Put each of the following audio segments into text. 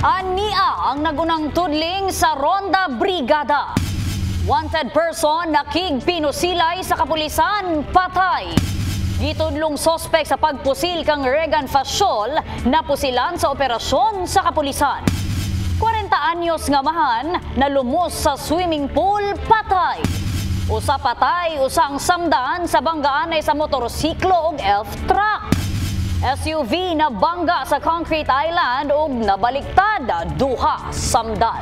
Ania ang nagunang tudling sa Ronda Brigada. Wanted person nakigpinusilay sa kapulisan, patay. Gitudlong sospek sa pagpusil kang Regan Fasiol na pusilan sa operasyon sa kapulisan. 40 anyos nga mahan na lumos sa swimming pool, patay. Usa patay, usang samdan sa banggaan ay sa motorsiklo ug elf truck. SUV na bangga sa Concrete Island ug nabaliktad, duha samdan.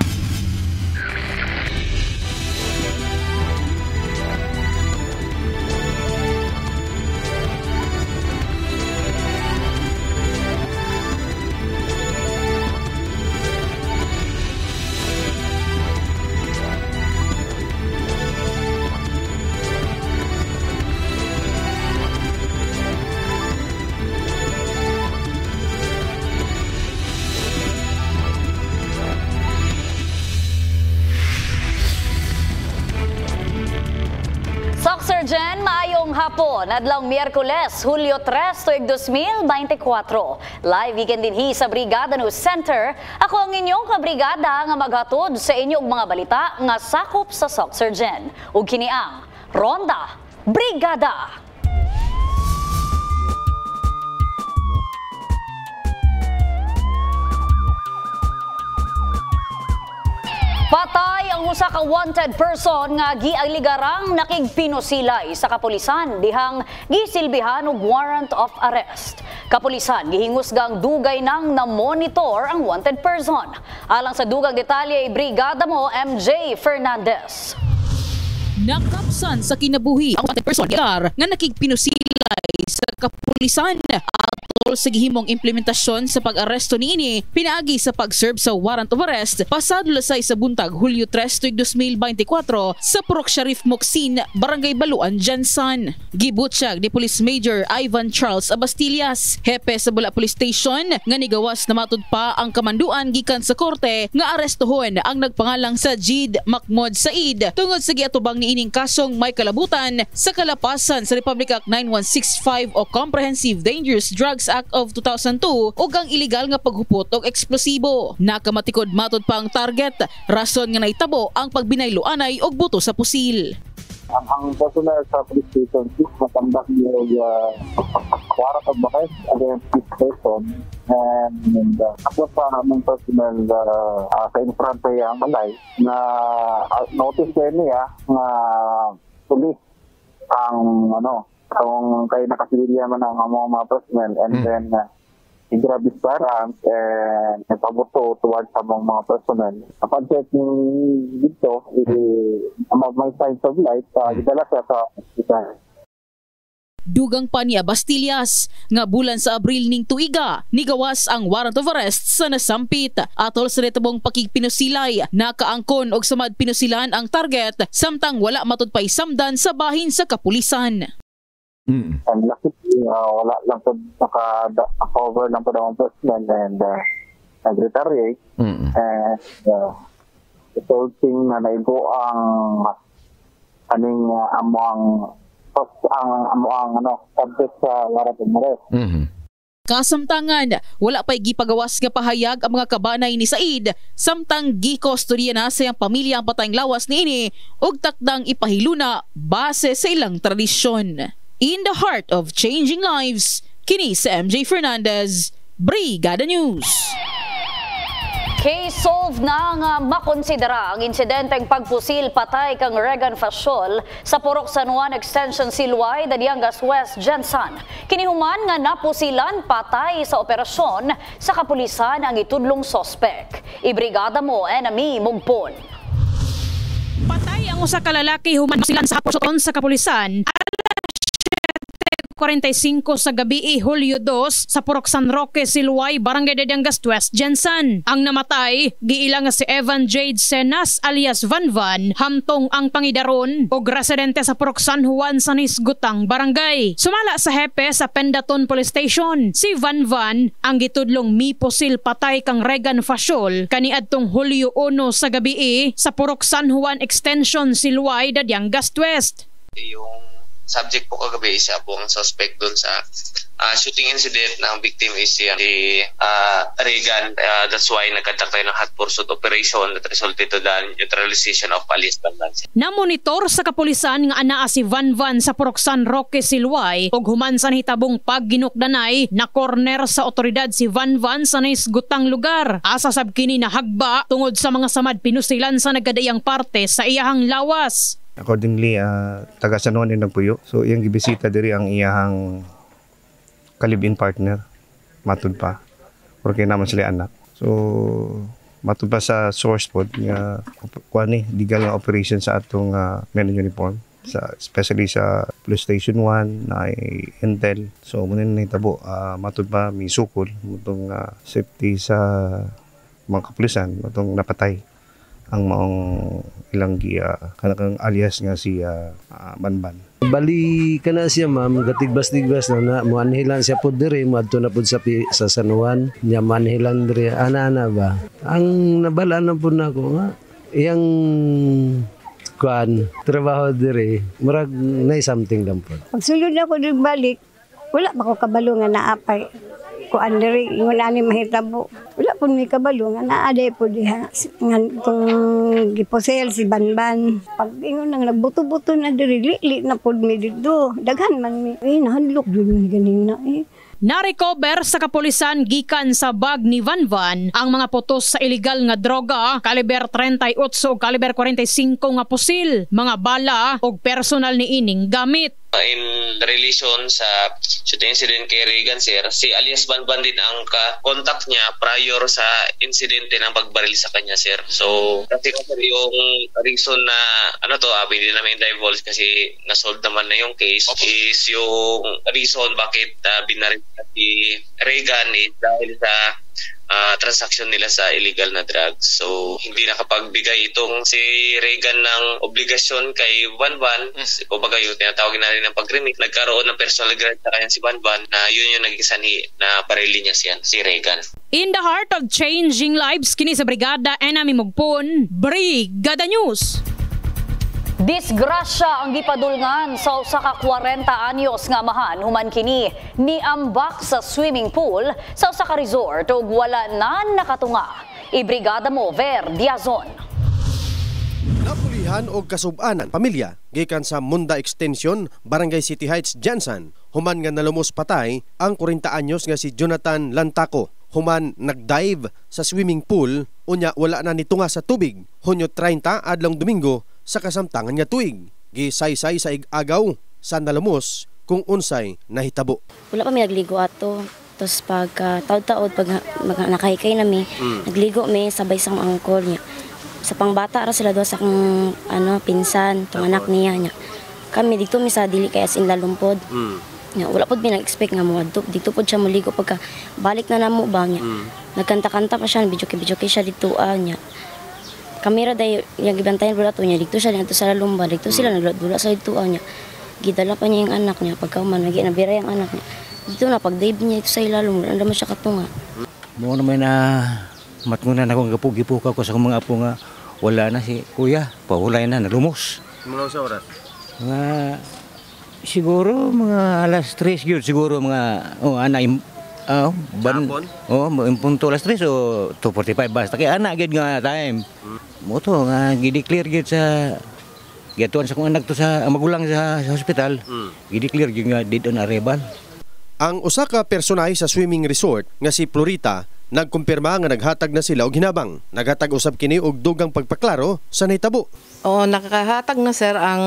Surgeon, maayong hapon. Adlang Miyerkules, Hulyo 3, tuig 2024. Live weekend din sa Brigada News Center. Ako ang inyong kabrigada nga maghatod sa inyong mga balita nga sakop sa Surgeon. Ug kini ang Ronda Brigada. Patay ang usa ka wanted person nga gialigarang nakigpinusilay sa kapulisan dihang gisilbihan og warrant of arrest. Kapulisan gihingusgang dugay nang na-monitor ang wanted person. Alang sa dugang detalye, brigada mo MJ Fernandez. Nakapsan sa kinabuhi ang wanted person nga nakigpinusilay sa kapulisan atol sa gihimong implementasyon sa pag-aresto niini pinaagi sa pag-serve sa warrant of arrest pasado lasay sa buntag Hulyo 3 tuig 2024 sa Purok Sharif Mocsin, Barangay Baluan, Jansan. Gibutyag ni Police Major Ivan Charles Abastillas, hepe sa Bula Police Station, nga nigawas na matud pa ang kamanduan gikan sa korte nga arestohon ang nagpangalang sa Jid Mahmoud Said tungod sa giatubang niining kasong may kalabutan sa kalapasan sa Republic Act 9165 o Comprehensive Dangerous Drugs Act of 2002 ug ang illegal nga paghupot og eksplosibo. Nakamatikod matud pa ang target, rason nga naitabo ang pagbinayloanay og buto sa pusil. Ang personal sa police station is matambak niyo warrant of arrest against this person and ako pa ng personal sa infront ay ang malay na notice niya na police ang kung kayo nakasibilya man ang mga personnel and then i-grab his firearms and ipabuto towards sa mga personnel. Upon checking dito, may signs of life, idala siya sa hospital. Dugang pa ni Abastillas nga bulan sa Abril ning tuiga nigawas ang warrant of arrest sa nasampit atol sa netubong pakigpinusilay. Nakaangkon og samad pinusilan ang target samtang wala matud pay samdan sa bahin sa kapulisan. And lucky, wala lang po naka-cover lang po ng personnel and nag-retaliate. And resulting na naigo ang amuang subject sa warrant of arrest. Kasamtangan, wala pa'y gipagawas nga pahayag ang mga kabanay ni Said samtang gikustodiya na sa iyang pamilya ang patayng lawas niini ug takdang ipahiluna base sa ilang tradisyon. In the heart of changing lives, kini sa MJ Fernandez, Brigada News. Case solved na nga makonsidera ang insidenteng pagpusil patay kang Regan Fasiol sa Purok San Juan Extension Silway, Dadiangas West, Jansan. Kinihuman nga napusilan patay sa operasyon sa kapulisan ang itudlong sospek. Ibrigada mo, Enemy Mugpon. Patay ang usa ka lalaki human silan sa operasyon sa kapulisan. 45 sa gabi Hulyo 2 sa Purok San Roque, Silway, Barangay Dadiangas West, Jansan. Ang namatay, giilang si Evan Jade Senas alias Van Van, hamtong ang pangidaron o residente sa Purok San Juan, San Isgutang, Barangay. Sumala sa hepe sa Pendaton Police Station, si Van Van ang gitudlong miposil patay kang Regan Fasiol kaniadtong Hulyo 1 sa gabi sa Purok San Juan Extension, Silway, Dadiangas West. Yung subject po kagabi isa po ang suspect doon sa shooting incident na ang victim is si Regan. That's why nagkandak tayo ng hot pursuit operation that resulted to the neutralization of alias Banban. Namonitor sa kapulisan nga anaa si Vanvan sa Purok San Roque Silway ug human sa hitabong pagginukdanay na corner sa otoridad si Vanvan sa naisgutang lugar. Asa sab kini na hagba tungod sa mga samad pinusilan sa nagadayang parte sa iyahang lawas. Accordingly, taga San Juan din nagpuyo. So, iyang gibisita diri ang iyang kalibin partner. Matud pa. Porque naman sila anak. So, matud pa sa source pod nga legal nga operation sa atong men in uniform. Especially sa Police Station 1 na intel. So, muna nahitabo. Matud pa may sukol. Matong safety sa mga kapulisan. Matong napatay ang maong ilang kanakang alias nga si Banban. Bali ka na siya ma'am, gatigbas-tigbas na muanhilan siya po diri, muadto na po sa San Juan, niya manhilan diri, ana ba? Ang nabala na po na ko nga, iyang trabaho diri, murag na something lang po. Pagsulod na ko diri balik, wala ba ko kabalo nga naapay. Kuan diri ingon ani mahitabo. Wala pud mi kabalo nga naa po diha kung giposel si Banban. Pag ingon nang nagbuto-buto na diri li na pud mi didto. Daghan man mi nahandlok jud mi ganina Narecover sa kapulisan gikan sa bag ni Vanvan ang mga putos sa illegal nga droga, kaliber 38 o kaliber 45 nga pusil, mga bala o personal ni ining gamit. In relation sa shooting incident kay Regan sir, si alias Banban din ang contact niya prior sa insidente ng pagbaril sa kanya sir. So kasi yung reason na pwede namin divulge kasi nasolve naman na yung case is yung reason bakit binaril si Regan is dahil sa transaction nila sa illegal na drugs. So, hindi nakapagbigay itong si Regan ng obligasyon kay Banban. Kumbaga yung tinatawag na rin ng pag-remit. Nagkaroon ng personal grudge sa kanya si Banban na yun yung naging sanhi na barili niya si Regan. In the heart of changing lives, kini sa Brigada Enami Mugpon, Brigada News. Disgrasya ang gipadulngan sa usa ka 40 anyos nga amahan human kini niambak sa swimming pool sa usa ka resort ug wala na nakatunga. Ibrigada mo Ver Diazon. Napulihan og kasub-anan pamilya gikan sa Munda Extension, Barangay City Heights, Jansan. Human nga nalumos patay ang 40 anyos nga si Jonathan Lantaco. Human nagdive sa swimming pool unya wala na nitunga sa tubig. Hunyo 30 adlong Domingo sa kasamtangan nga tuig. Gisaysay sa agaw sa nalumos kung unsay nahitabo. Wala pa may nagligo ato. Tapos pag taod-taod pag nakahikay nami, nagligo mi sabay sa angkol niya. Sa pangbata ra sila do sa akong pinsan, tong anak niya nya. Kami dito mi sa dili kay as in lalumpod. Wala pod mi nag-expect nga mo dito pod siya muligo pagka balik na namo ba niya. Nagkanta-kanta pa siya, bidyo-bidyo siya dito nya. Kamera day yang gibantayan pud ato niya dito siya dito sa lumba dito sila nagdula sa dito niya. Gidala pa niya yung anak niya pagka man nabira yung anak niya. Dito na pag dive niya ito sa ilalom, anda man siya katunga. Mo naman na matngunan akong gapugipuka ko sa mga apo nga wala na si kuya, pahulay na nalumos. Mula sa oras? Siguro mga alas 3 yun, siguro mga punto alas 3 o 2:45 basta kay anak gid nga time. Mo to nga gi-declare gid sa gatuan sa kong anak to sa magulang sa hospital. Gi-declare gid nga dead on arrival. Ang usa ka personay sa swimming resort nga si Florita nagkumpirma nga naghatag na sila og hinabang. Naghatag usab kini og dugang pagpaklaro sa nahitabo. Oo, nakahatag na sir ang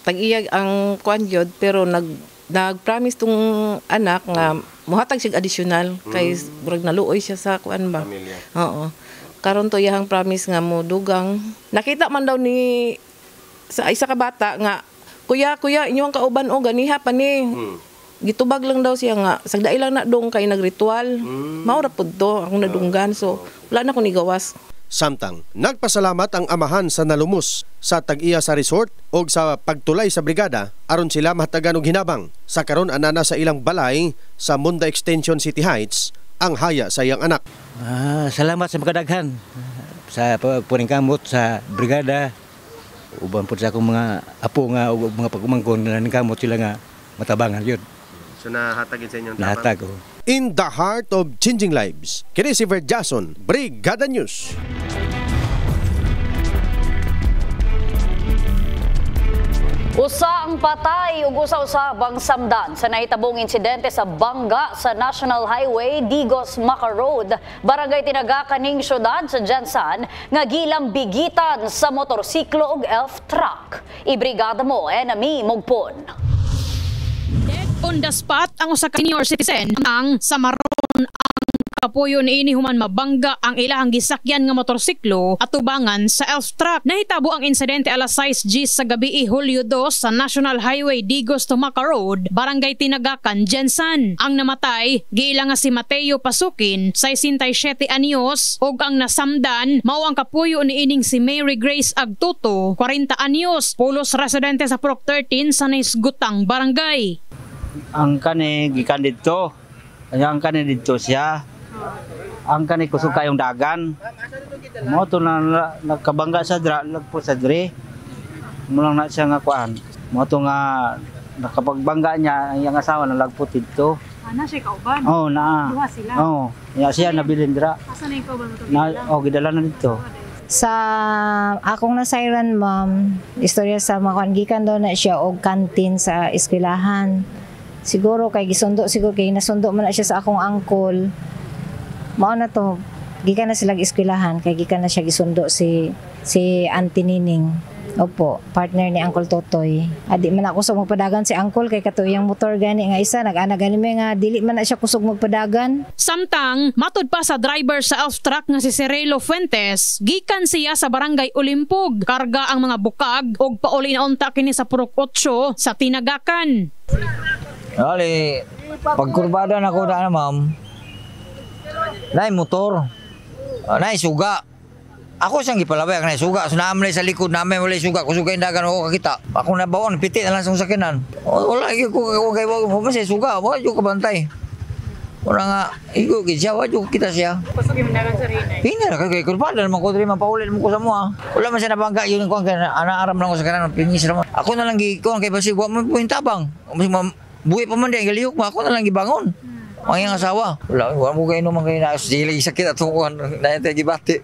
tag-iyag ang kuan gyud pero nag-promise tong anak nga muhatag sig additional kay murag naluoy siya sa kuan ba. Oo. Karon to iyang promise nga mo dugang. Nakita man daw ni sa isa ka bata nga kuya inyo ang kauban o ganiha pa ni. Gitubag lang daw siya nga sagdai lang na dong kay nagritual. Mao ra pud to akong nadunggan so wala na ko ni gawas. Samtang nagpasalamat ang amahan sa nalumos sa tag-iya sa resort o sa pagtulay sa brigada aron sila mahatagan og hinabang. Sa karon anana sa ilang balay sa Munda Extension City Heights ang haya sa iyang anak. Salamat sa makadaghan sa pagpuning kamot sa brigada Uban po sa akong mga apo nga o mga pagkumangkon na nangkamot sila nga matabangan yun. So nahatagin sa inyong Nahatag ko. In the heart of changing lives, kini si Jason, Brigada News. Usa ang patay ug usa-usabang samdan sa nahitabong insidente sa bangga sa National Highway Digos-Maca Road, barangay Tinagakan ning syudad sa Jansan nga gilang bigitan sa motorsiklo ug elf truck. Ibrigada mo Enami Mugpon. Dead on the spot ang usa ka senior citizen ang Samaron ang kapuyo niini human mabangga ang ilahang gisakyan nga motorsiklo at tubangan sa elf truck. Nahitabo ang insidente alas 6:00 sa gabi Hulyo 2 sa National Highway Digos to Maca Road, barangay Tinagakan, Jansan. Ang namatay giila nga si Mateo Pasukin, 67 anyos, ug ang nasamdan mao ang kapuyo niining si Mary Grace Agtuto, 40 anyos, pulos residente sa Purok 13 sa Nisgutang barangay. Ang kani gikan dito, ang kani dito siya. Ang kani kusog kayong dagan. Mo to na nagkabangga sa dra, lagpo sa dre. Mo lang na siya nga kuan. Mo to nga nakapagbangga niya ang iyang asawa na lagpo dito. Ana siya kauban. Oh, na. Duha sila. Oh, ya siya nabilin dra. Asa na yung kauban mo to? Na gidala na dito. Sa akong nasayran ma'am, istorya sa makanggikan daw na siya og kantin sa eskwelahan. Siguro kay gisundo siguro kay nasundo man na siya sa akong angkol. Mao na to, gikan na sila eskwelahan kay gikan na siya gisundo si Auntie Nining. Opo, partner ni Uncle Totoy. Adi man ako kusog magpadagan si Uncle kay katuyang motor gani nga isa nag-ana gani nga dili man na siya kusog magpadagan. Samtang matud pa sa driver sa elf truck nga si Cirelo Fuentes, gikan siya sa barangay Ulimpog. Karga ang mga bukag ug pauli na unta kini sa Purok 8 sa Tinagakan. Ali, pagkurbada na ko na ma'am. Nay motor. Nay suga. Ako siyang gipalabay ang nay suga. So naamlay sa likod namin wala suga. Kusugay dagan ako kakita. Ako na bawon piti na lang sa sakinan. Wala gyud ko kay wag mo say suga. Wa jud ka bantay. Ora nga igo gid siya wa jud kita siya. Kusugay man dagan sa rinay. Pina kay kurbada naman ko diri man paulin mo ko sa mo ha. Wala man siya nabangga yun ko kay ana aram lang ko sa kanan pingis ra. Ako na lang gi ko kay basig wa mo tabang. Buhi pa man din galihok mo ako na lang gibangon. Ang iyang asawa, wala mo kayo naman kayo na sila sakit at tukuhan na ito gibati.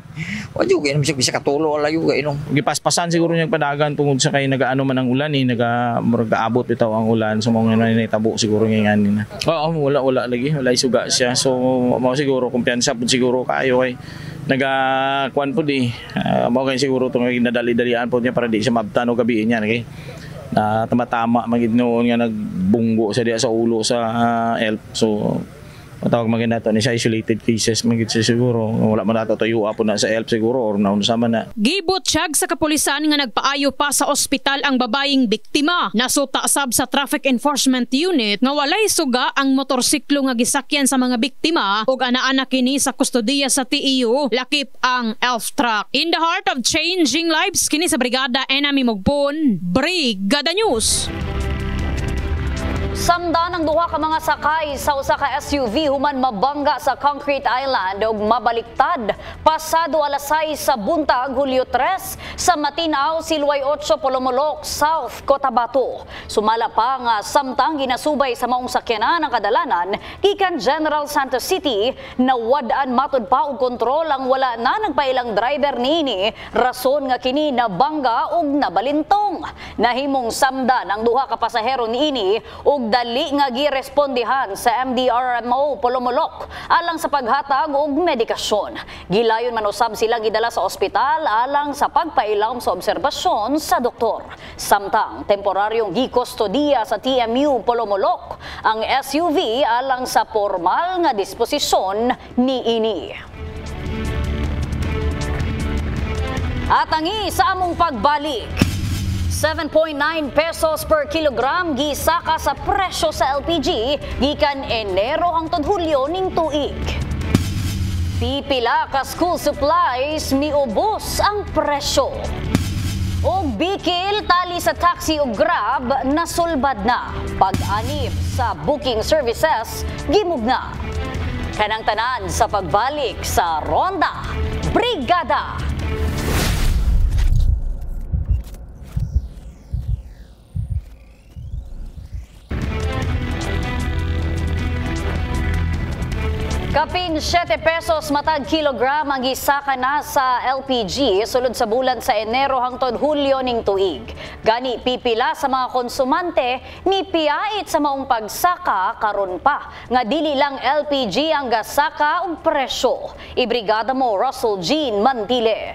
Wala yung kayo bisa katulo, wala yung kayo. Gipaspasan siguro niyang padagan tungod sa kayo nagaano man ang ulan nag-aabot bitaw ang ulan so mga nanitabo siguro nga na. Oo, wala lagi, wala isuga siya. So mao siguro kumpiyansa pud siguro kayo ay nagakuan pud mao kay siguro tong nadali-dalian pud niya para di siya mabtan og gabi niya kay na tama-tama magid noon nga nagbunggo sa diya sa ulo sa elf. So matawag magid nato ni sa isolated cases magid siguro wala man nato tuyo apo na sa elf siguro or naun sama na. Gibot siyag sa kapulisan nga nagpaayo pa sa ospital ang babayeng biktima. Nasuta sab sa Traffic Enforcement Unit nga walay suga ang motorsiklo nga gisakyan sa mga biktima ug ana-ana kini sa kustodiya sa TEU lakip ang elf truck. In the heart of changing lives kini sa Brigada Enami Mugpon, Brigada News. Samdan ang duha ka mga sakay sa usa ka SUV human mabangga sa Concrete Island ug mabaliktad pasado alas 6 sa buntag Hulyo 3 sa Matinaw, Silway 8, Polomolok, South Cotabato. Sumala pa nga samtang ginasubay sa maong sakyanan ang kadalanan gikan General Santos City na wad-an matud pa og kontrol ang wala na nagpailang driver niini rason nga kini nabangga ug nabalintong. Nahimong samdan ang duha ka pasahero niini ug dali nga girespondihan sa MDRMO Polomolok alang sa paghatag og medikasyon. Gilayon man usab sila gidala sa ospital alang sa pagpailawom sa obserbasyon sa doktor. Samtang temporaryong gikustodiya sa TMU Polomolok ang SUV alang sa formal nga disposisyon niini. At angi sa among pagbalik. 7.9 pesos per kilogram gisaka sa presyo sa LPG gikan Enero hangtod Hulyo ning tuig. Pipila ka school supplies miubos ang presyo. Og bikil tali sa taxi ug Grab nasulbad na. Pag-anib sa booking services gimugna. Kanang tanan sa pagbalik sa Ronda Brigada. Kapin 7 pesos matag kilogram ang gisaka na sa LPG sulod sa bulan sa Enero hangtod Hulyo ning tuig. Gani pipila sa mga konsumante ni piyait sa maong pagsaka karon pa nga dili lang LPG ang gasaka og presyo. Ibrigada mo Russell Jean Mantile.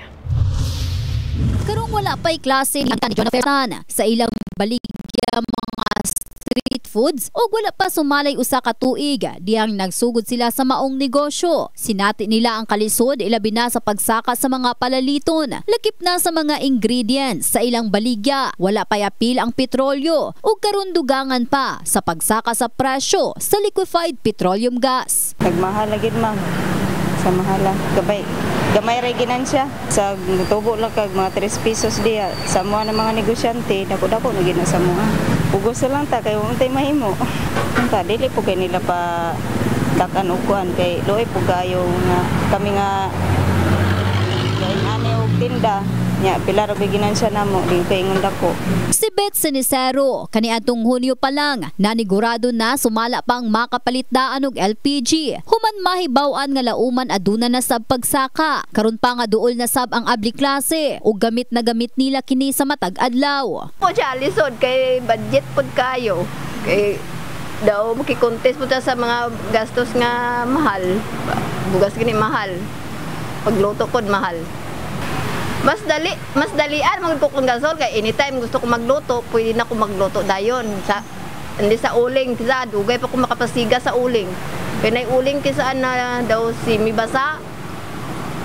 Karong wala pa'y klase ang ni John Fertan sa ilang baligya mga street foods o wala pa sumalay usa ka tuig diyang nagsugod sila sa maong negosyo. Sinati nila ang kalisod ilabi na sa pagsaka sa mga palaliton, lakip na sa mga ingredients sa ilang baligya, wala pa'y apil ang petrolyo o karon dugangan pa sa pagsaka sa presyo sa liquefied petroleum gas. Nagmahal na gid ma'am. Sa mahala. Gamay ray ginansya. Sa tubo lang kag mga 3 pesos diya. Sa mga ng mga negosyante, dako-dako na gina sa mga. Pugos lang ta kay untay mahimo. Unta dili po kay nila pa takan ukuan kay loy po kayo nga kami nga ani og tinda. Nya pila ra ginansya namo di kay ingon dako. Si Beth Sinicero, kaniadtong Hunyo pa lang, nanigurado na sumala pang makapalit daan og LPG. Human mahibaw-an nga lauman aduna na sab pagsaka. Karon pa nga duol na sab ang abli klase ug gamit na gamit nila kini sa matag adlaw. Po siya lisod kay budget pod kayo. Kay daw makikontest po sa mga gastos nga mahal. Bugas gini mahal. Pagluto pod mahal. Mas dalian magluto kong gasol kay anytime gusto ko magluto, pwede na ko magluto dayon sa hindi sa uling kisa dugay pa ko makapasiga sa uling. Kay uling kisa na daw si mibasa.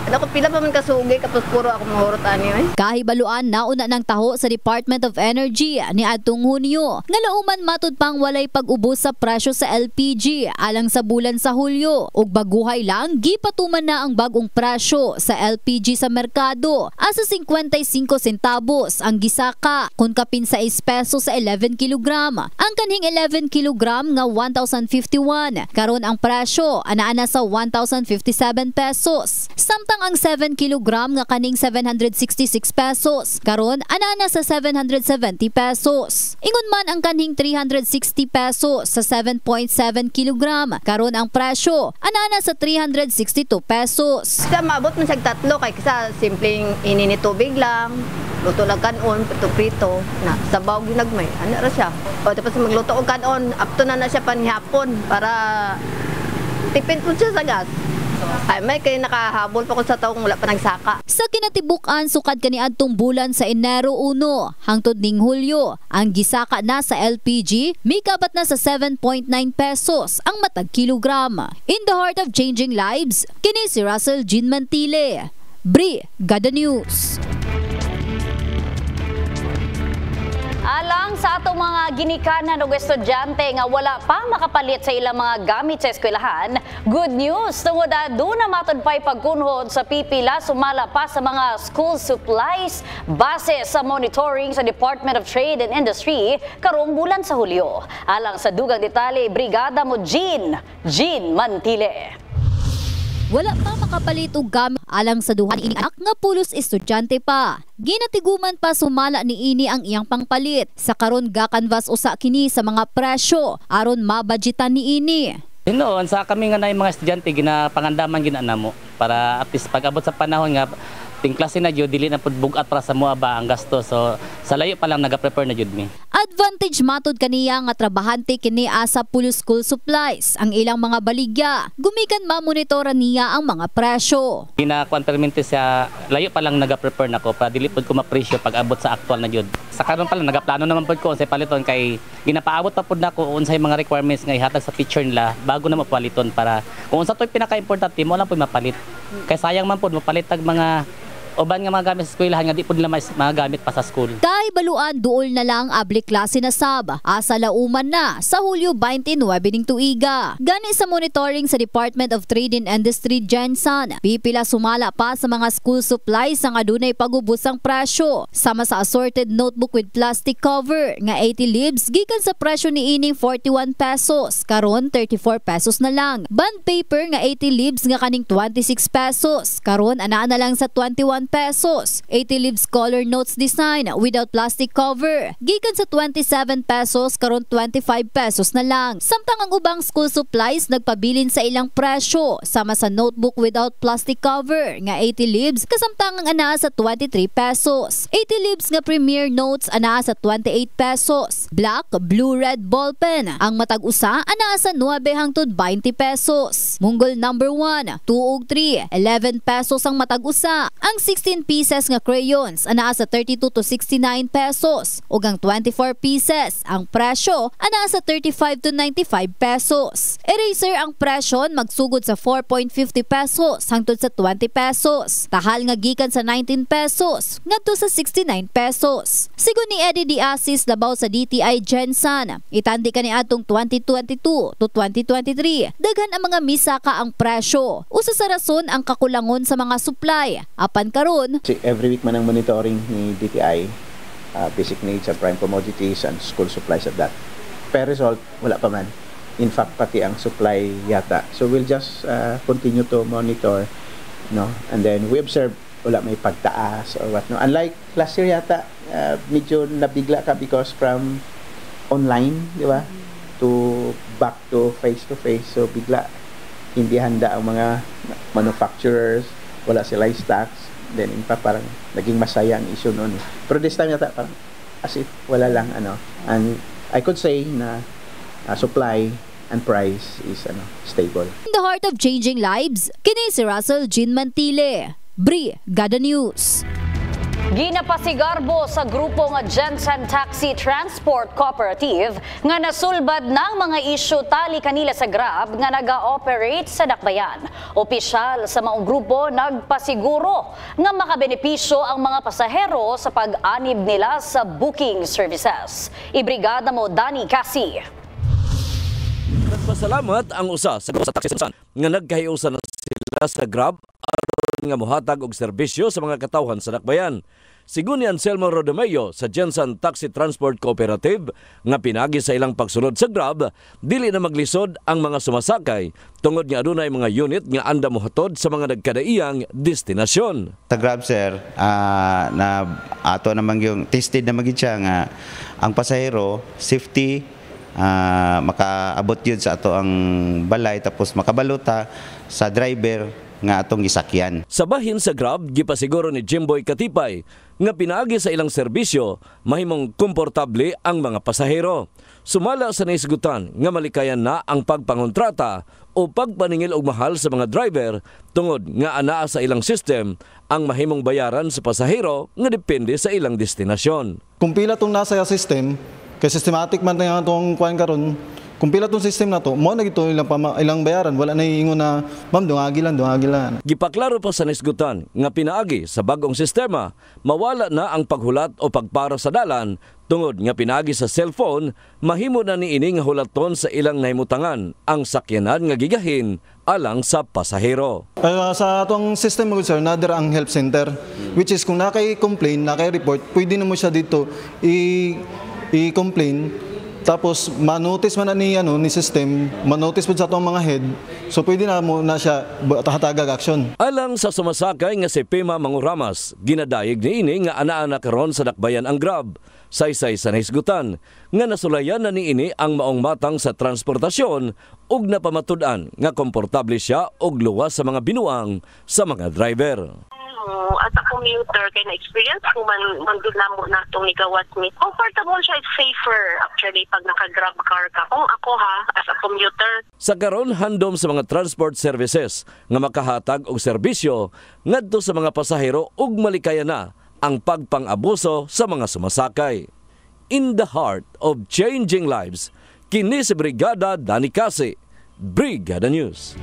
Ako pila pa man kasugay kapos puro ako mahurot ani eh. Kahibaluan nauna ng taho sa Department of Energy ni adtong Hunyo nga lauman matud pang walay pag-ubos sa presyo sa LPG alang sa bulan sa Hulyo ug baguhay lang gipatuman na ang bagong presyo sa LPG sa merkado asa 55 centavos ang gisaka kun kapin 6 pesos sa 11 kilogram. Ang kanhing 11 kilogram nga 1,051 karon ang presyo ana sa 1,057 pesos. Samtang ang 7 kilogram nga kaning 766 pesos. Karon ana sa 770 pesos. Ingon man ang kaning 360 pesos sa 7.7 kilogram. Karon ang presyo ana sa 362 pesos. Sa maabot man sag tatlo kay kisa simpleng inini tubig lang. Luto lang kanon, prito-prito na sabaw ginagmay. Ana ra siya. O tapos magluto og kanon, apto na siya panihapon para tipid po siya sa gas. Ay, may kay nakahabol pa ko sa taong wala pa nagsaka. Sa kinatibukan sukad kaniadtong bulan sa Enero 1 hangtod ning Hulyo, ang gisaka na sa LPG mikabat na sa 7.9 pesos ang matag kilogram. In the heart of changing lives, kini si Russell Jean Mantile, Brigada News. Alang sa atong mga ginikanan ug estudyante nga wala pa makapalit sa ilang mga gamit sa eskwelahan, good news tungod aduna matud pay pagkunhod sa pipila sumala pa sa mga school supplies base sa monitoring sa Department of Trade and Industry karong bulan sa Hulyo. Alang sa dugang detalye, Brigada mo Jean Mantile. Wala pa makapalit og gamit alang sa duha ini anak nga pulos estudyante pa. Ginatiguman pa sumala ni ini ang iyang pangpalit. Sa karon gakanvas usa kini sa mga presyo aron mabudgetan ni ini. Noon sa kami nga nay mga estudyante ginapangandaman ginanamo para at least pag-abot sa panahon nga ting klase na jud dili na pud bugat para sa moa ba ang gasto. So sa layo pa lang naga-prepare na jud mi. Advantage matud kaniya nga trabahante kini asa Pulos School Supplies ang ilang mga baligya. Gumikan ma-monitoran niya ang mga presyo. Ginakuan permente sa layo pa lang naga-prepare nako para dili pud ko ma-presyo pag-abot sa aktual na jud. Sa karon pa lang nagaplano naman pud ko sa paliton kay ginapaabot pa pud nako unsay mga requirements nga ihatag sa teacher nila bago na mapaliton para kung unsa toy pinaka-importante mo lang pud mapalit. Kay sayang man pud mapalit tag mga uban nga mga gamit sa eskwelahan nga di pud nila mga gamit pa sa school. Kay baluan duol na lang abli klase na sab asa lauman na sa Hulyo 29 ning tuiga. Gani sa monitoring sa Department of Trade and Industry Jensen, pipila sumala pa sa mga school supplies ang adunay pag-ubos ang presyo. Sama sa assorted notebook with plastic cover nga 80 libs gikan sa presyo ni ining 41 pesos karon 34 pesos na lang. Bond paper nga 80 libs nga kaning 26 pesos karon ana na lang sa 21 pesos. 80 Libs color notes design without plastic cover. Gikan sa 27 pesos karon 25 pesos na lang. Samtang ang ubang school supplies nagpabilin sa ilang presyo sama sa notebook without plastic cover nga 80 Libs kasamtang ang anaa sa 23 pesos. 80 Libs nga Premier Notes anaa sa 28 pesos. Black, blue, red ballpen ang matag usa anaa sa 9 hangtod 20 pesos. Munggol number 1, 2 ug 3, 11 pesos ang matag usa. Ang 16 pieces nga crayons anaa sa 32 to 69 pesos ug ang 24 pieces ang presyo anaa sa 35 to 95 pesos. Eraser ang presyo magsugod sa 4.50 pesos hangtod sa 20 pesos. Tahal nga gikan sa 19 pesos ngadto sa 69 pesos. Sigon ni Eddie Diasis labaw sa DTI Jensen, itandi kani atong 2022 to 2023 daghan ang mga misaka ang presyo. Usa sa rason ang kakulangon sa mga supply. Apan karon, every week man ang monitoring ni DTI, basic needs and prime commodities and school supplies at that. Per result, wala pa man. In fact, pati ang supply yata. So we'll just continue to monitor, no? And then we observe wala may pagtaas or what, no? Unlike last year yata, medyo nabigla ka because from online, di ba? To back to face. So bigla hindi handa ang mga manufacturers, wala sila stocks. Then in fact parang naging masaya ang issue noon. Pero this time yata parang as if wala lang ano. And I could say na supply and price is stable. In the heart of changing lives, kini si Russell Jean Mantile, Brigada News. Ginapasigarbo sa grupo nga Jensen Taxi Transport Cooperative nga nasulbad ng mga isyu tali kanila sa Grab nga naga-operate sa Dakbayan. Opisyal sa maong grupo nagpasiguro nga makabenepisyo ang mga pasahero sa pag-anib nila sa booking services. Ibrigada mo Dani Kasi. Nagpasalamat ang usa sa taxi nga nagkahiusan sila sa Grab aron nga mohatag og serbisyo sa mga katawhan sa Dakbayan. Sigun ni Anselmo Rodomeo sa Jensen Taxi Transport Cooperative nga pinagi sa ilang pagsunod sa Grab, dili na maglisod ang mga sumasakay tungod nga adunay mga unit nga anda mohatod sa mga nagkadaiyang destinasyon. Sa Grab sir, na ato namang yung tested na magid siya nga ang pasahero safety, makaabot yun sa ato ang balay tapos makabaluta sa driver nga atong gisakyan. Sa bahin sa Grab, gipasiguro ni Jimboy Katipay nga pinaagi sa ilang serbisyo mahimong komportable ang mga pasahero. Sumala sa naisgutan nga malikayan na ang pagpangontrata o pagpaningil og mahal sa mga driver tungod nga anaa sa ilang system ang mahimong bayaran sa pasahero nga depende sa ilang destinasyon. Kung pila tong nasa system, kay systematic man nga itong kuhan karon, kung pila tong system na to, mo na gito ilang bayaran, wala na iingon na, ma'am, dungagilan. Gipaklaro pa sa naisgutan nga pinaagi sa bagong sistema, mawala na ang paghulat o pagpara sa dalan, tungod nga pinaagi sa cellphone, mahimo na niini nga hulaton sa ilang nahimutangan ang sakyanan nga gigahin alang sa pasahero. Sa atong system mo sir, nader ang help center, which is kung nakay-complain, nakay-report, pwede na mo siya dito i-complain. Tapos manotice man ni system, manotice pud sa atong mga head. So pwede na mo na siya hatagag action. Alang sa sumasakay nga si Pema Manguramas, ginadayeg niini nga anaa na karon sa Dakbayan ang Grab. Saysay sa nahisgutan nga nasulayan na niini ang maong matang sa transportasyon ug napamatud-an nga komportable siya og luwas sa mga binuang sa mga driver. As a commuter, kaya na-experience ko man doon na mo na itong nigawat me. Comfortable siya, it's safer actually pag naka-grab car ka. Kung ako as a commuter. Sa karon handom sa mga transport services nga makahatag og serbisyo ngadto sa mga pasahero ug malikayan na ang pagpang-abuso sa mga sumasakay. In the heart of changing lives, kini si Brigada Dani Kasi, Brigada News.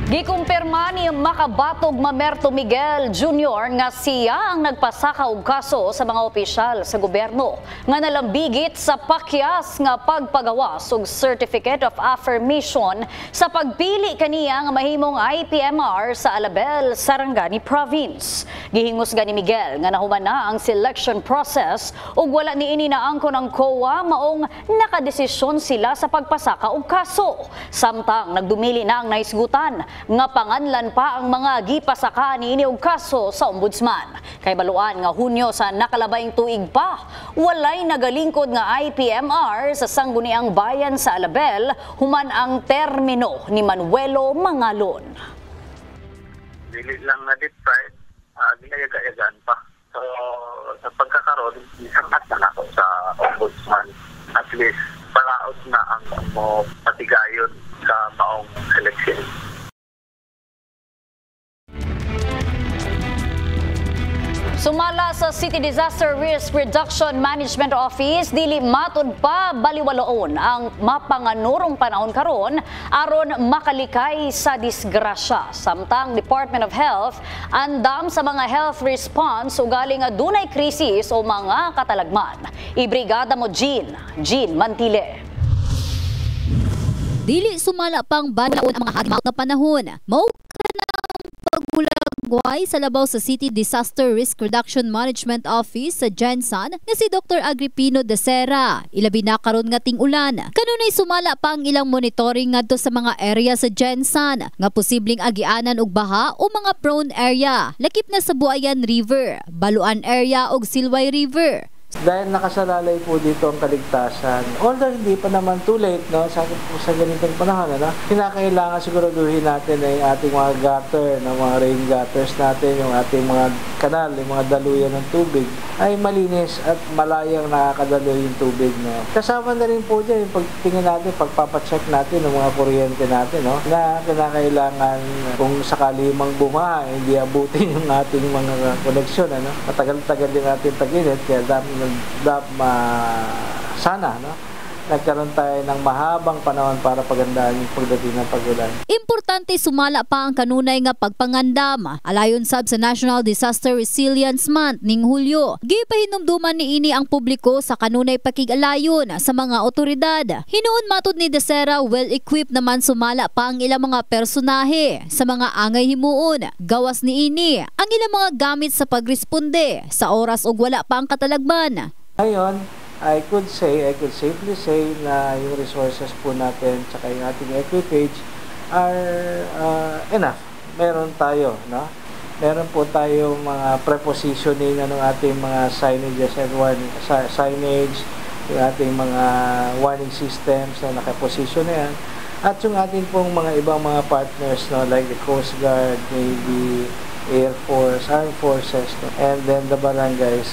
Gikumpirma ni Makabatog Mamerto Miguel Jr. nga siya ang nagpasaka og kaso sa mga opisyal sa gobyerno nga nalambigit sa pakyas nga pagpagawas og Certificate of Affirmation sa pagpili kaniya nga mahimong IPMR sa Alabel, Sarangani Province. Gihingusga ni Miguel nga nahuman na ang selection process ug wala niini naangkon ang COA maong nakadesisyon sila sa pagpasaka og kaso. Samtang nagdumili na ang naisgutan nga panganlan pa ang mga gipasaka niini og kaso sa ombudsman. Kay baluan nga Hunyo sa nakalabayng tuig pa, walay nagalingkod nga IPMR sa sangguniang bayan sa Alabel human ang termino ni Manuelo Mangalon. Dili lang na deprive, ginayaga-yagaan pa. So, sa pagkakaroon, isang na ako sa ombudsman. At least, paraot na ang mo patigayon sa maong eleksyon. Sumala sa City Disaster Risk Reduction Management Office, dili matud pa baliwalaon ang mapanganurong panahon karon aron makalikay sa disgrasya. Samtang Department of Health andam sa mga health response ugali nga dunay krisis o mga katalagman. Ibrigada mo Jean Mantile. Dili sumala pang banaon ang mga hagmaot na panahon. Mao kanang pagulagway sa labaw sa City Disaster Risk Reduction Management Office sa Jensan nga si Dr. Agripino de Serra. Ilabi na karon nga ting-ulan. Kanunay sumala pa ang ilang monitoring ngadto sa mga area sa Jensan nga posibleng agianan og baha o mga prone area. Lakip na sa Buayan River, Baluan area ug Silway River. Dahil nakasalalay po dito ang kaligtasan. Although hindi pa naman too late, no, sa ganitong panahon, kinakailangan siguraduhin natin ay ating mga gutter, mga rain gutters natin, yung ating mga kanal, yung mga daluyan ng tubig, ay malinis at malayang nakakadalo yung tubig. No. Kasama na rin po dyan yung pagtingin natin, pagpapacheck natin ng mga kuryente natin, no, na kinakailangan kung sakali mang bumaha, hindi abutin yung ating mga koneksyon. Matagal-tagal din natin tag-init, kaya sana nagkaroon tayo ng mahabang panahon para pagandaan yung pagdating ng pag-ulan. Importante sumala pa ang kanunay nga pagpangandam. Alayon sab sa National Disaster Resilience Month ning Hulyo. Gipahinumduman niini ang publiko sa kanunay pakig-alayon sa mga otoridad. Hinuon matud ni De Serra, well-equipped naman sumala pa ang ilang mga personahe sa mga angay himuon. Gawas niini ang ilang mga gamit sa pagresponde sa oras og wala pa ang katalagman. Ngayon, I could safely say na yung resources po natin tsaka yung ating equipage are enough. Meron tayo, no? Meron po tayong mga prepositioning ng ating mga signages and signage, yung ating mga warning systems na nakaposition na yan. At yung ating pong mga ibang mga partners, no, like the Coast Guard, Navy, Air Force, Armed Forces, and then the barangays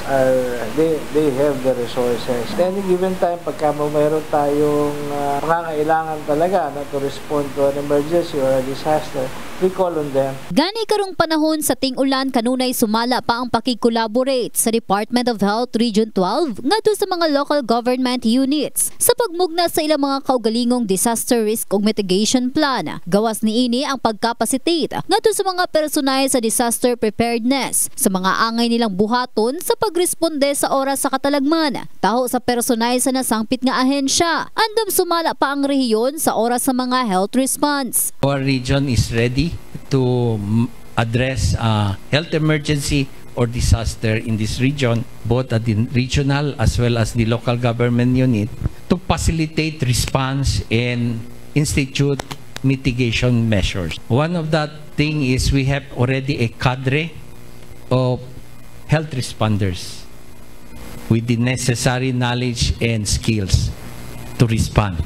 they have the resources. At any given time, pagka mayroon tayong pangangailangan talaga to respond to an emergency or a disaster, we call on them. Gani karong panahon sa ting-ulan kanunay sumala pa ang pakikolaborate sa Department of Health Region 12 ngadto sa mga local government units sa pagmugna sa ilang mga kaugalingong disaster risk ug mitigation plan. Gawas niini ang pagkapacitate ngadto sa mga personahe sa disaster preparedness sa mga angay nilang buhaton sa pagresponde sa oras sa katalagman. Taho sa personahe sa nasangpit nga ahensya. Andam sumala pa ang rehiyon sa oras sa mga health response. Our region is ready to address health emergency or disaster in this region, both at the regional as well as the local government unit, to facilitate response and institute mitigation measures. One of that thing is we have already a cadre of health responders with the necessary knowledge and skills to respond,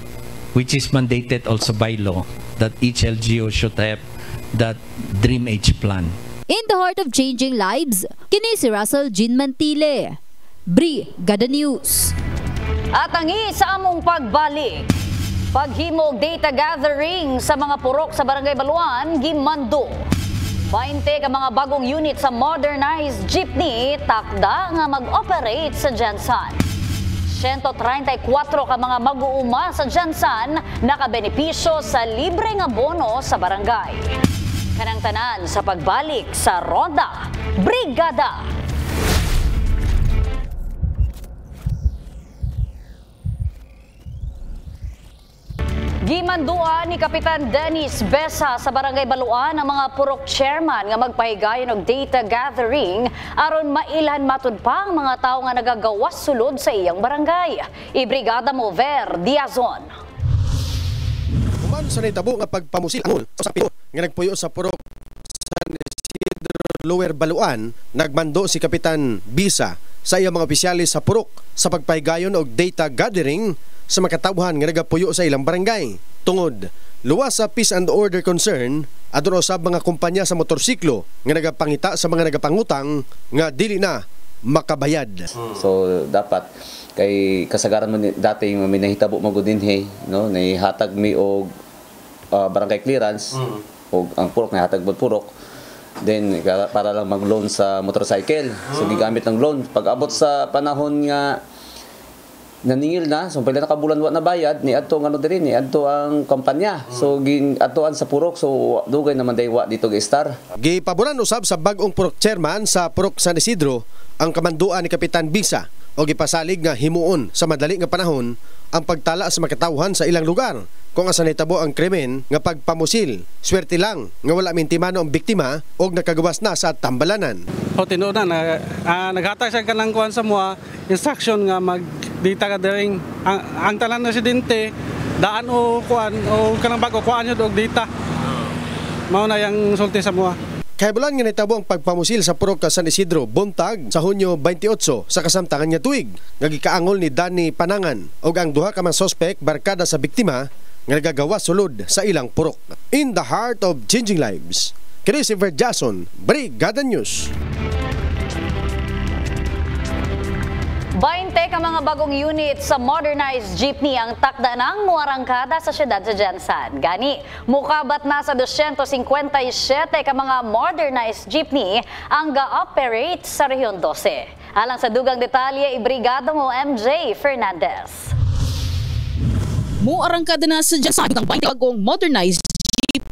which is mandated also by law that each LGU should have that Dream Age plan. In the heart of changing lives, kini si Russell Jean Mantile, Brigada News. At ang sa among pagbalik, paghimog data gathering sa mga purok sa Barangay Baluan, gimando. 20 ka mga bagong unit sa modernized jeepney takda nga mag-operate sa Jensan. 134 ka mga mag-uuma sa Jensan nakabenepisyo sa libre nga bono sa barangay. Kanang tanan sa pagbalik sa Ronda Brigada. Gimandua ni Kapitan Dennis Besa sa Barangay Baluan ang mga purok chairman nga magpahigayon og data gathering aron mailhan matud pa ang mga tawo nga nagagawas sulod sa iyang barangay. Ibrigada mo Ver Diazon. Human Sa nitabo nga pagpamusil ang sa Pino nga nagpuyo sa purok San Isidro Lower Baluan, nagmando si Kapitan Bisa sa iyang mga opisyalis sa purok sa pagpahigayon og data gathering sa makatawhan nga nagapuyo sa ilang barangay. Tungod luwas sa peace and order concern, adto usab mga kumpanya sa motorsiklo nga nagapangita sa mga nagapangutang nga dili na makabayad. So dapat kay kasagaran man dati may nahitabo mo gud dinhi, no, nahihatag mi og barangay clearance o ang purok na hatag purok, then para lang mag-loan sa motorcycle. So gigamit ng loan pag abot sa panahon nga naningil na, so pala nakabulan wa na bayad ni adto ngano diri ni adto ang kampanya. So atoan sa purok, so dugay naman daywa dito gi-star. Gipaboran usab sa bag-ong purok chairman sa purok San Isidro ang kamanduan ni Kapitan Bisa o gipasalig nga himuon sa madali nga panahon ang pagtala sa makatawhan sa ilang lugar kung asa nahitabo ang krimen nga pagpamusil. Swerte lang nga wala mintimano ang biktima og nakagawas na sa tambalanan. O tinuod na naghatag siya kanang kuan sa mga instruction nga mag-data gathering ang tanan residente daan o kuan o kanang bago kuan yun og data. Mao na yang sulti sa mga. Kaya bulan nga nitabo ang pagpamusil sa purok San Isidro buntag sa Hunyo 28 sa kasamtangan nga tuig. Nagikaangol ni Danny Panangan og ang duha ka mga suspect barkada sa biktima nga nagagawa sulod sa ilang purok. In the heart of changing lives, Christopher Jason, Brigada News. 20 ka mga bagong unit sa modernized jeepney ang takda ng muarangkada sa siyudad sa Jansan. Gani, mukabat na sa 257 ka mga modernized jeepney ang ga-operate sa Rehiyon 12. Alang sa dugang detalye, ibrigada mo MJ Fernandez. Muarangkada na sa Jansan ang 20 bagong modernized jeepney.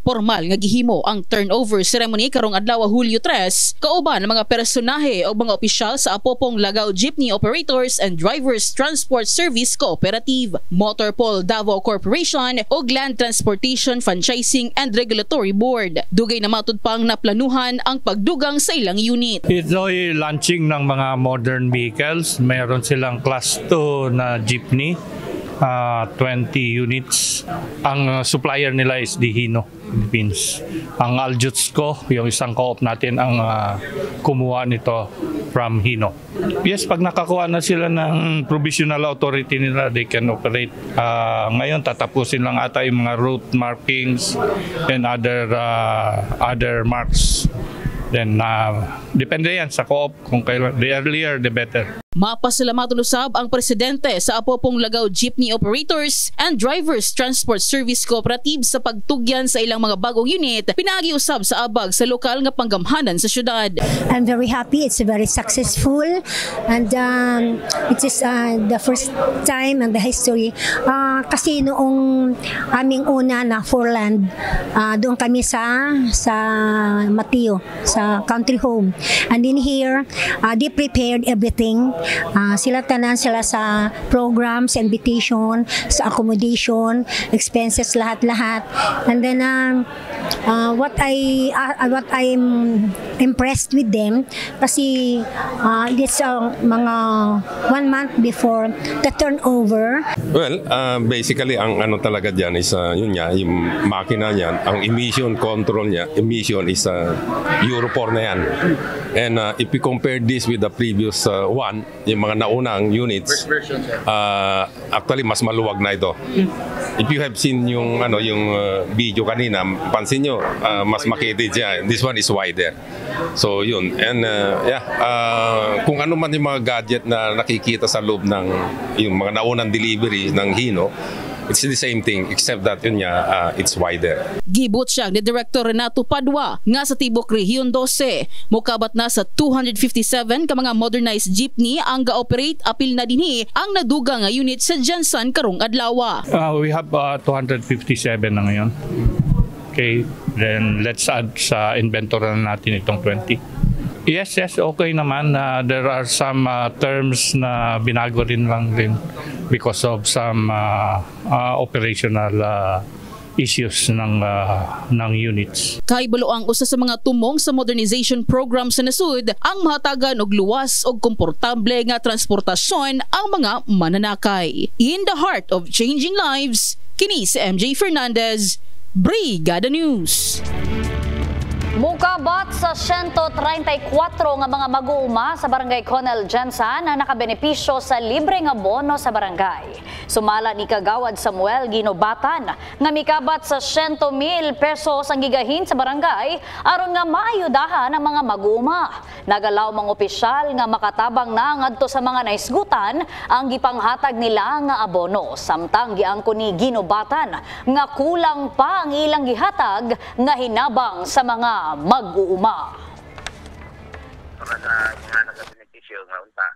Formal nga gihimo ang turnover ceremony karong adlaw Hulyo 3 kauban ng mga personahe o mga opisyal sa Apopong Lagaw Jeepney Operators and Drivers Transport Service Cooperative, Motorpol Davao Corporation o Land Transportation Franchising and Regulatory Board. Dugay na matud pang naplanuhan ang pagdugang sa ilang unit. Ito'y launching ng mga modern vehicles. Mayroon silang class 2 na jeepney. 20 units. Ang supplier nila is di Hino, Philippines. Ang Aljutsko, yung isang co-op natin, ang kumuha nito from Hino. Yes, pag nakakuha na sila ng provisional authority nila, they can operate. Ngayon, tatapusin lang ata yung mga route markings and other marks. Then, depende yan sa co-op. Kung kailan, the earlier, the better. Mapasalamatan usab ang presidente sa Apopong Lagaw Jeepney Operators and Drivers Transport Service Cooperative sa pagtugyan sa ilang mga bagong unit. Pinagi usab sa abag sa lokal nga panggamhanan sa syudad. I'm very happy. It's very successful and it is the first time in the history. Kasi noong aming una na Foreland, doon kami sa Mateo, sa country home. And in here, they prepared everything. Sila sa programs, invitation, sa accommodation, expenses, lahat-lahat. And then what I'm impressed with them kasi this mga 1 month before the turnover. Well, basically ang ano talaga diyan is yun nga, yung makina niyan, ang emission control niya, emission is Euro 4 na yan. And if we compare this with the previous one, yung mga naunang units, actually mas maluwag na ito. If you have seen yung video kanina, pansin nyo, mas makitid siya. This one is wider. So yun. And kung ano man yung mga gadget na nakikita sa loob ng yung mga naunang delivery ng Hino, it's the same thing except that yun nga, it's wider. Gibot siya ni Director Renato Padua nga sa Tibok Rehiyon 12. Mukabat na sa 257 ka mga modernized jeepney ang ga-operate apil na dinhi ang naduga nga unit sa Jansan karong adlaw. We have 257 na ngayon. Okay, then let's add sa inventory na natin itong 20. Yes, okay naman. There are some terms na binago rin lang din because of some operational issues ng units. Kay ang usa sa mga tumong sa modernization program sa nasud ang mahatagan og luwas og komportable nga transportasyon ang mga mananakay. In the heart of changing lives, Kini si MJ Fernandez, Brigada News. Mukabat sa 134 nga mga mag-uuma sa Barangay Conel Jensan na nakabenepisyo sa libre nga bono sa barangay. Sumala ni Kagawad Samuel Ginobatan nga mikabat sa 100,000 pesos ang gigahin sa barangay aron nga maayudahan ang mga mag-uuma. Nagalaw mga opisyal nga makatabang na ngadto sa mga naisgutan ang gipanghatag nila nga abono. Samtang giangko ni Ginobatan nga kulang pa ang ilang gihatag nga hinabang sa mga mag-uuma. Para sa mga nagbenepisyo nga unta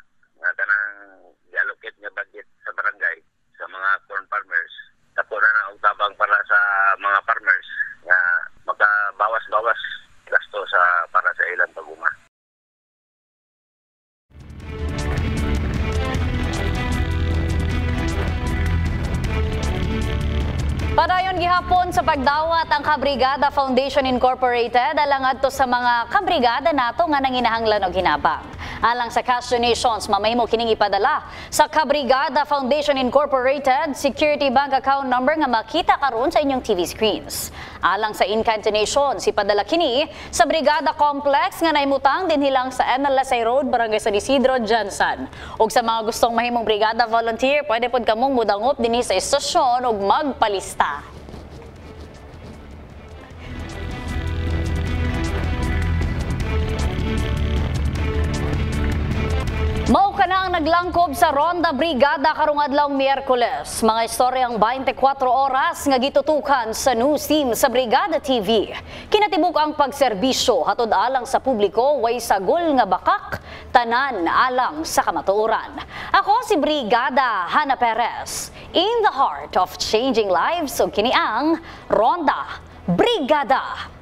nga kanang i-allocate nga budget sa barangay sa mga corn farmers, tapos na ang tabang para sa mga farmers nga makabawas-bawas gasto sa para sa ilang pag-uma. Padayon gihapon sa pagdawat ang Kabrigada Foundation Incorporated alang adto sa mga kabrigada nato nga nanginahanglan og hinabang. Alang sa cash donations, mamahimo kining ipadala sa Kabrigada Foundation Incorporated security bank account number nga makita karon sa inyong TV screens. Alang sa in-kind donations, ipadala kini sa Brigada Complex nga naimutang dinhilang sa NLSI Road, Barangay San Isidro, Jensan. Ug sa mga gustong mahimong brigada volunteer, pwede pod kamong mudangop dinhi sa istasyon ug magpalista. Mao ka na ang naglangkob sa Ronda Brigada karong adlawng Miyerkules. Mga istoryang 24 oras nga gitutukan sa news team sa Brigada TV. Kinatibuk ang pagserbisyo hatod alang sa publiko way sagol nga bakak, tanan alang sa kamatuoran. Ako si Brigada Hannah Perez. In the heart of changing lives, ug kini ang Ronda Brigada.